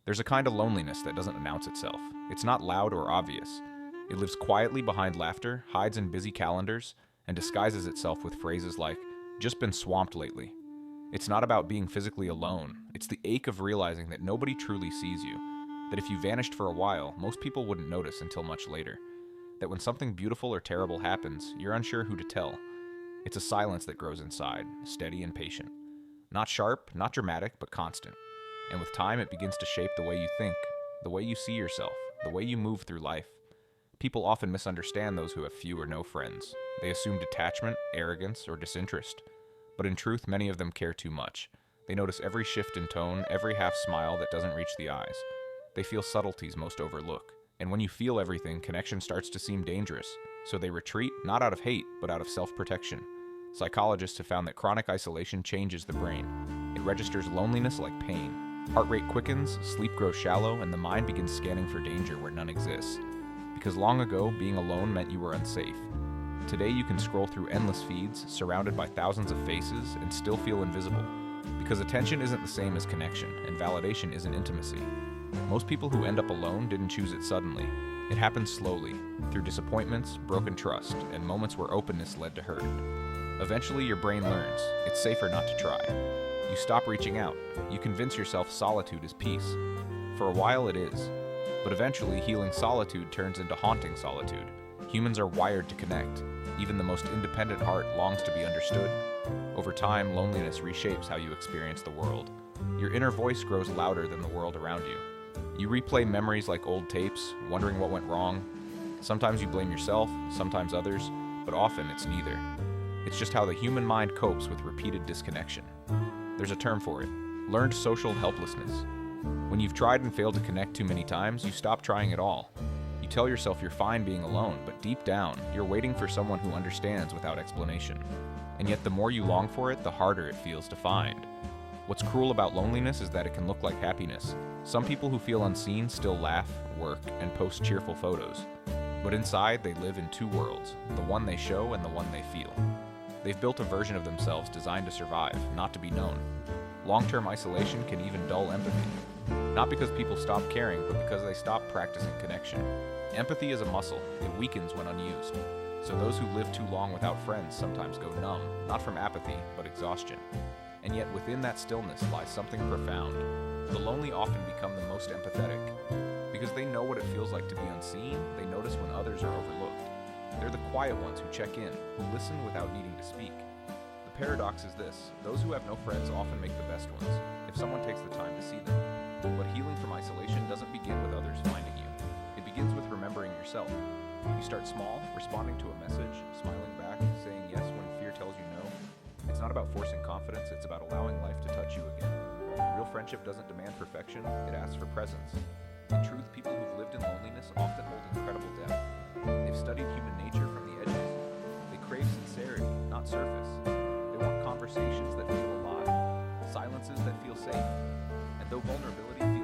There's a kind of loneliness that doesn't announce itself. It's not loud or obvious. It lives quietly behind laughter, hides in busy calendars, and disguises itself with phrases like, "just been swamped lately." It's not about being physically alone. It's the ache of realizing that nobody truly sees you. That if you vanished for a while, most people wouldn't notice until much later. That when something beautiful or terrible happens, you're unsure who to tell. It's a silence that grows inside, steady and patient. Not sharp, not dramatic, but constant. And with time, it begins to shape the way you think, the way you see yourself, the way you move through life. People often misunderstand those who have few or no friends. They assume detachment, arrogance, or disinterest. But in truth, many of them care too much. They notice every shift in tone, every half smile that doesn't reach the eyes. They feel subtleties most overlook. And when you feel everything, connection starts to seem dangerous. So they retreat, not out of hate, but out of self-protection. Psychologists have found that chronic isolation changes the brain. It registers loneliness like pain. Heart rate quickens, sleep grows shallow, and the mind begins scanning for danger where none exists. Because long ago, being alone meant you were unsafe. Today you can scroll through endless feeds, surrounded by thousands of faces, and still feel invisible. Because attention isn't the same as connection, and validation isn't intimacy. Most people who end up alone didn't choose it suddenly. It happened slowly, through disappointments, broken trust, and moments where openness led to hurt. Eventually your brain learns, it's safer not to try. You stop reaching out. You convince yourself solitude is peace. For a while it is. But eventually, healing solitude turns into haunting solitude. Humans are wired to connect. Even the most independent heart longs to be understood. Over time, loneliness reshapes how you experience the world. Your inner voice grows louder than the world around you. You replay memories like old tapes, wondering what went wrong. Sometimes you blame yourself, sometimes others, but often it's neither. It's just how the human mind copes with repeated disconnection. There's a term for it: learned social helplessness. When you've tried and failed to connect too many times, you stop trying at all. You tell yourself you're fine being alone, but deep down, you're waiting for someone who understands without explanation. And yet the more you long for it, the harder it feels to find. What's cruel about loneliness is that it can look like happiness. Some people who feel unseen still laugh, work, and post cheerful photos. But inside, they live in two worlds, the one they show and the one they feel. They've built a version of themselves designed to survive, not to be known. Long-term isolation can even dull empathy. Not because people stop caring, but because they stop practicing connection. Empathy is a muscle. It weakens when unused. So those who live too long without friends sometimes go numb, not from apathy, but exhaustion. And yet within that stillness lies something profound. The lonely often become the most empathetic. Because they know what it feels like to be unseen, they notice when others are overlooked. They're the quiet ones who check in, who listen without needing to speak. The paradox is this: those who have no friends often make the best ones, if someone takes the time to see them. But healing from isolation doesn't begin with others finding you. It begins with remembering yourself. You start small, responding to a message, smiling back, saying yes when fear tells you no. It's not about forcing confidence, it's about allowing life to touch you again. Real friendship doesn't demand perfection, it asks for presence. In truth, people who've lived in loneliness often hold incredible depth. They've studied human nature from the edges. They crave sincerity, not surface. They want conversations that feel alive, silences that feel safe. And though vulnerability feels